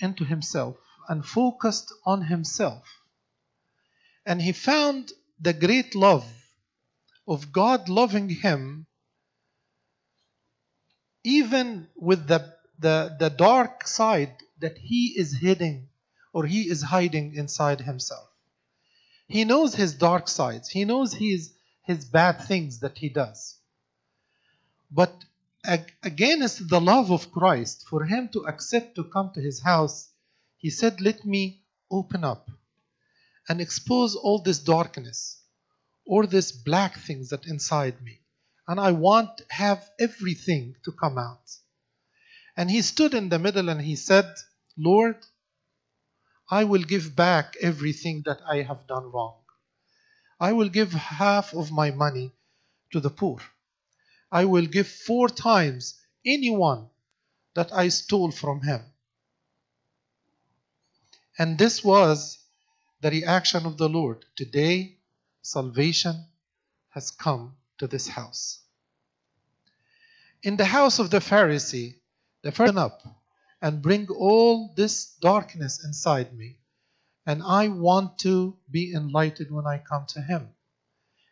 into himself and focused on himself. And he found the great love of God loving him even with the dark side that he is hiding or he is hiding inside himself. He knows his dark sides. He knows his bad things that he does. But against the love of Christ, for him to accept to come to his house, he said, let me open up and expose all this darkness or this black things that inside me. And I want to have everything to come out. And he stood in the middle and he said, Lord, I will give back everything that I have done wrong. I will give half of my money to the poor. I will give 4 times anyone that I stole from him. And this was the reaction of the Lord. Today, salvation has come to this house. In the house of the Pharisee, the Pharisee up and bring all this darkness inside me. And I want to be enlightened when I come to him.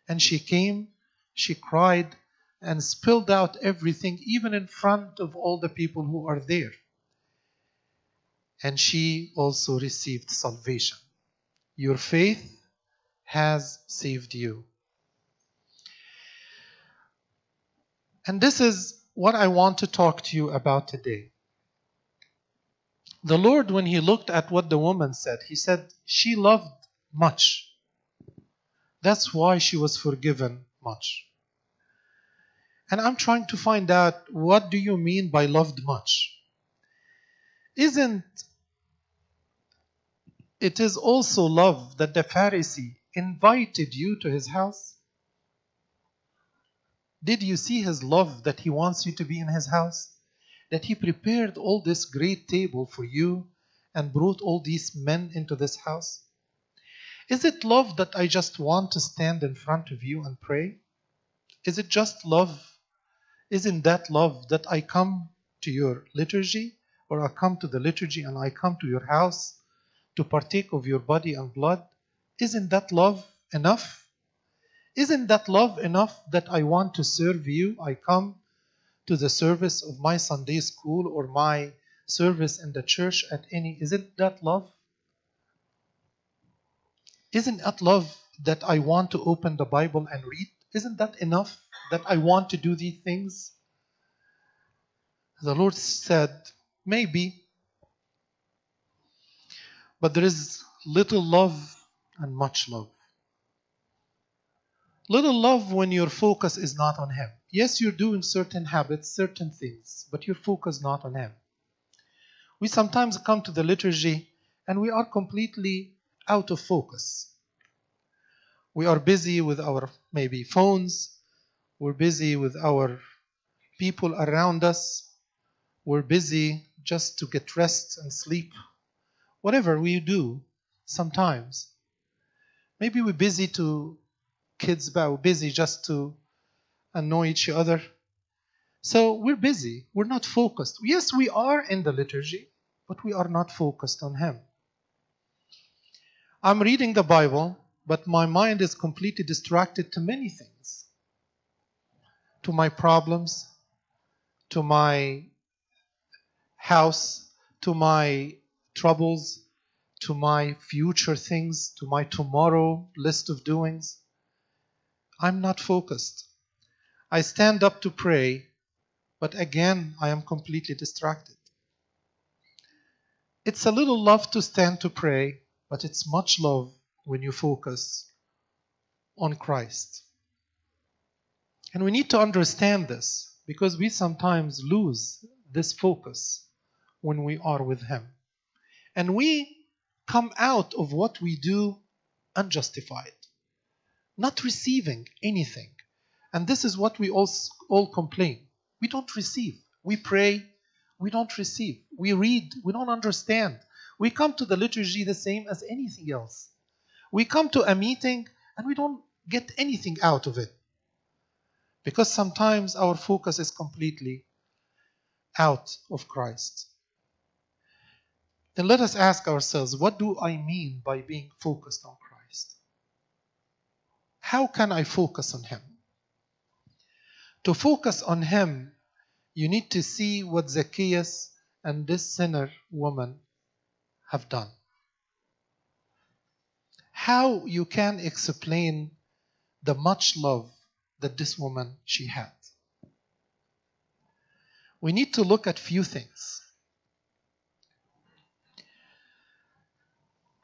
And she came, she cried, and spilled out everything, even in front of all the people who are there. And she also received salvation. Your faith has saved you. And this is what I want to talk to you about today. The Lord, when he looked at what the woman said, he said, she loved much. That's why she was forgiven much. And I'm trying to find out, what do you mean by loved much? Isn't it is also love that the Pharisee invited you to his house? Did you see his love that he wants you to be in his house? That he prepared all this great table for you and brought all these men into this house? Is it love that I just want to stand in front of you and pray? Is it just love? Isn't that love that I come to your liturgy, or I come to the liturgy and I come to your house to partake of your body and blood? Isn't that love enough? Isn't that love enough that I want to serve you? I come to the service of my Sunday school or my service in the church at any. Isn't that love? Isn't that love that I want to open the Bible and read? Isn't that enough that I want to do these things? The Lord said, maybe. But there is little love and much love. Little love when your focus is not on Him. Yes, you're doing certain habits, certain things, but your focus not on Him. We sometimes come to the liturgy and we are completely out of focus. We are busy with our maybe phones. We're busy with our people around us. We're busy just to get rest and sleep. Whatever we do sometimes. Maybe we're busy to kids, but we're busy just to annoy each other. So we're busy. We're not focused. Yes, we are in the liturgy, but we are not focused on Him. I'm reading the Bible, but my mind is completely distracted to many things. To my problems, to my house, to my troubles, to my future things, to my tomorrow list of doings. I'm not focused. I stand up to pray, but again, I am completely distracted. It's a little love to stand to pray, but it's much love when you focus on Christ. And we need to understand this, because we sometimes lose this focus when we are with Him. And we come out of what we do unjustified, not receiving anything. And this is what we all complain. We don't receive. We pray, we don't receive. We read, we don't understand. We come to the liturgy the same as anything else. We come to a meeting and we don't get anything out of it. Because sometimes our focus is completely out of Christ. then let us ask ourselves, what do I mean by being focused on Christ? How can I focus on Him? To focus on Him, you need to see what Zacchaeus and this sinner woman have done. How you can explain the much love that this woman she had. We need to look at few things.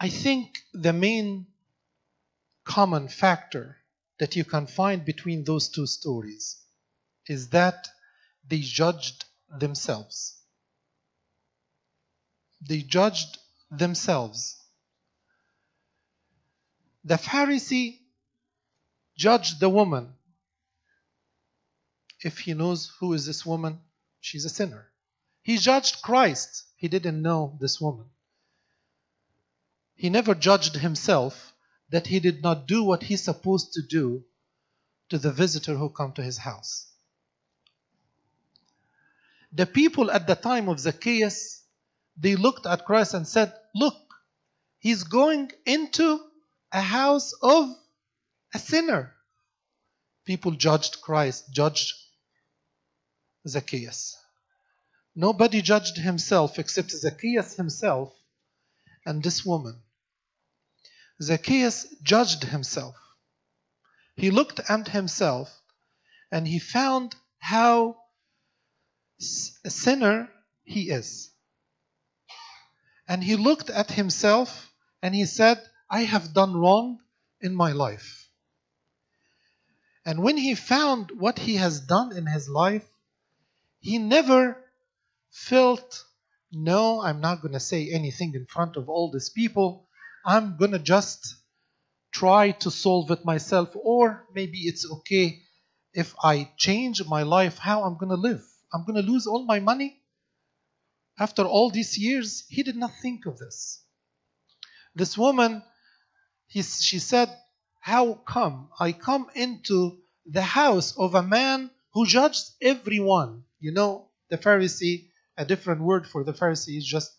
I think the main common factor that you can find between those two stories is that they judged themselves. They judged themselves. The Pharisee judged the woman. If he knows who is this woman, she's a sinner. He judged Christ. He didn't know this woman. He never judged himself that he did not do what he's supposed to do to the visitor who come to his house. The people at the time of Zacchaeus, they looked at Christ and said, look, he's going into a house of a sinner. People judged Christ, judged Zacchaeus. Nobody judged himself except Zacchaeus himself and this woman. Zacchaeus judged himself. He looked at himself and he found how a sinner he is. And he looked at himself and he said, I have done wrong in my life. And when he found what he has done in his life, he never felt, no, I'm not going to say anything in front of all these people. I'm going to just try to solve it myself. Or maybe it's okay if I change my life, how I'm going to live. I'm going to lose all my money. After all these years, he did not think of this. This woman, she said, how come I come into the house of a man who judged everyone? You know, the Pharisee, a different word for the Pharisee is just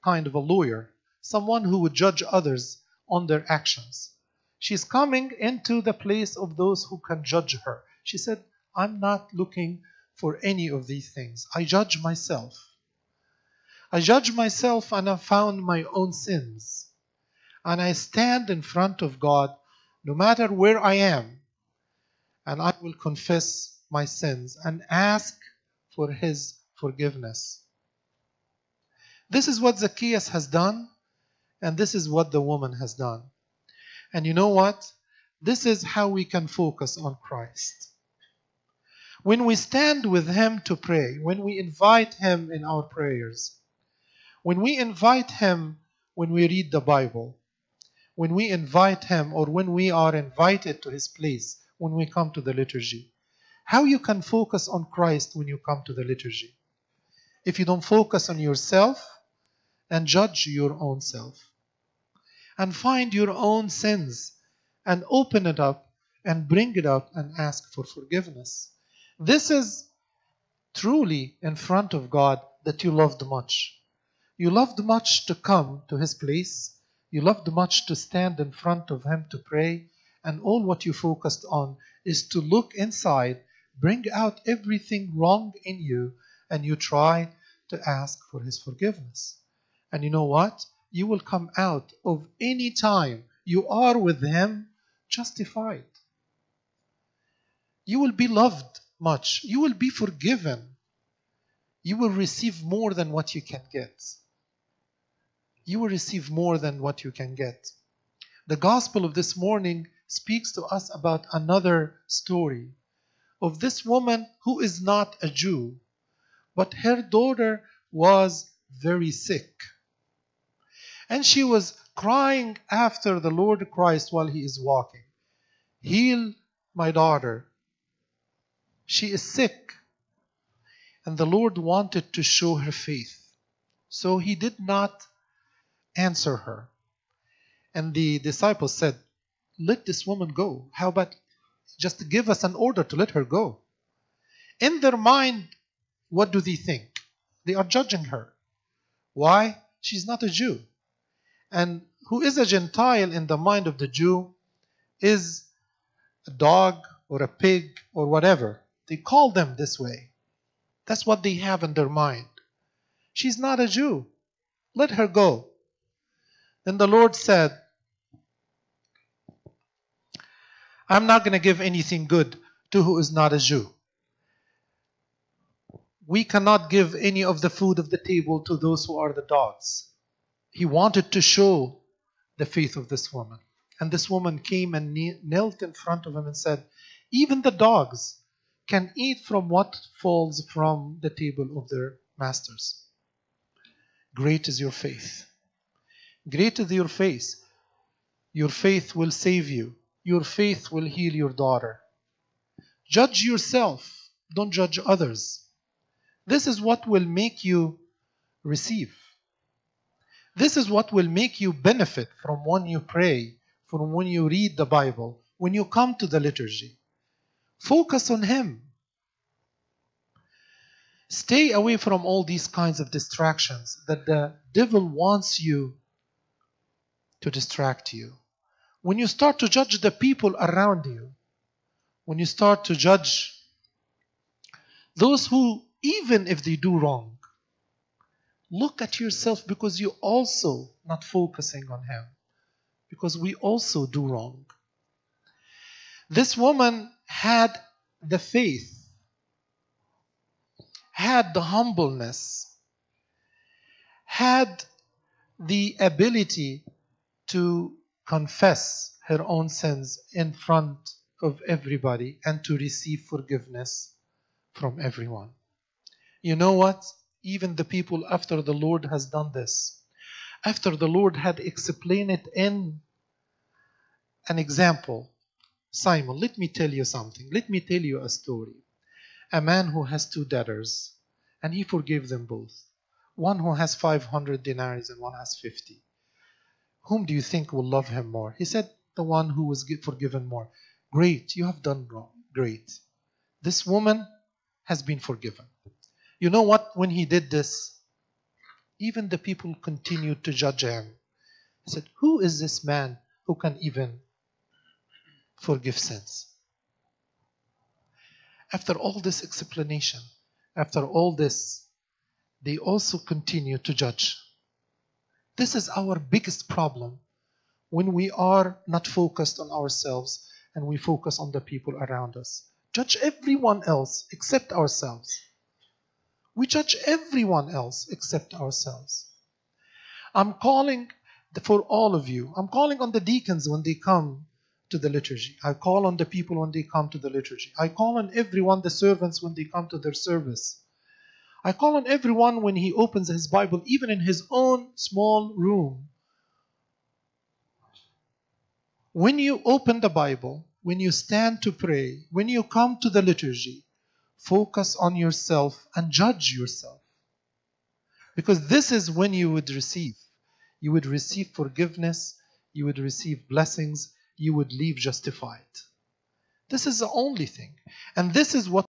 kind of a lawyer. Someone who would judge others on their actions. She's coming into the place of those who can judge her. She said, I'm not looking for any of these things. I judge myself. I judge myself and I found my own sins. And I stand in front of God, no matter where I am, and I will confess my sins and ask for His forgiveness. This is what Zacchaeus has done, and this is what the woman has done. And you know what? This is how we can focus on Christ. When we stand with Him to pray, when we invite Him in our prayers, when we invite Him when we read the Bible, when we invite Him or when we are invited to His place, when we come to the liturgy, how you can focus on Christ when you come to the liturgy? If you don't focus on yourself and judge your own self and find your own sins and open it up and bring it up and ask for forgiveness. This is truly in front of God that you loved much. You loved much to come to His place. You loved much to stand in front of Him to pray. And all what you focused on is to look inside, bring out everything wrong in you, and you try to ask for His forgiveness. And you know what? You will come out of any time you are with Him justified. You will be loved much. You will be forgiven. You will receive more than what you can get. You will receive more than what you can get. The gospel of this morning speaks to us about another story of this woman who is not a Jew, but her daughter was very sick. And she was crying after the Lord Christ while He is walking. Heal my daughter. She is sick. And the Lord wanted to show her faith. So He did not answer her. And the disciples said, let this woman go. How about just give us an order to let her go? In their mind, what do they think? They are judging her. Why? she's not a Jew. And who is a Gentile in the mind of the Jew is a dog or a pig or whatever. They call them this way. That's what they have in their mind. She's not a Jew. Let her go. Then the Lord said, I'm not going to give anything good to who is not a Jew. We cannot give any of the food of the table to those who are the dogs. He wanted to show the faith of this woman. And this woman came and knelt in front of him and said, even the dogs can eat from what falls from the table of their masters. Great is your faith. Great is your faith. Your faith will save you. Your faith will heal your daughter. Judge yourself. Don't judge others. This is what will make you receive. This is what will make you benefit from when you pray, from when you read the Bible, when you come to the liturgy. Focus on Him. Stay away from all these kinds of distractions that the devil wants you to distract you. When you start to judge the people around you, when you start to judge those who, even if they do wrong, look at yourself, because you're also not focusing on Him, because we also do wrong. This woman had the faith, had the humbleness, had the ability to confess her own sins in front of everybody and to receive forgiveness from everyone. You know what? Even the people, after the Lord has done this, after the Lord had explained it in an example, Simon, let me tell you something. Let me tell you a story. A man who has 2 debtors, and he forgave them both. One who has 500 denarii and one has 50. Whom do you think will love him more? He said, the one who was forgiven more. Great, you have done wrong. Great. This woman has been forgiven. You know what? When he did this, even the people continued to judge him. He said, who is this man who can even forgive sins? After all this explanation, after all this, they also continue to judge. This is our biggest problem when we are not focused on ourselves and we focus on the people around us. Judge everyone else except ourselves. We judge everyone else except ourselves. I'm calling for all of you. I'm calling on the deacons when they come to the liturgy. I call on the people when they come to the liturgy. I call on everyone, the servants, when they come to their service. I call on everyone when he opens his Bible, even in his own small room. When you open the Bible, when you stand to pray, when you come to the liturgy, focus on yourself and judge yourself. Because this is when you would receive. You would receive forgiveness, you would receive blessings, you would leave justified. This is the only thing. And this is what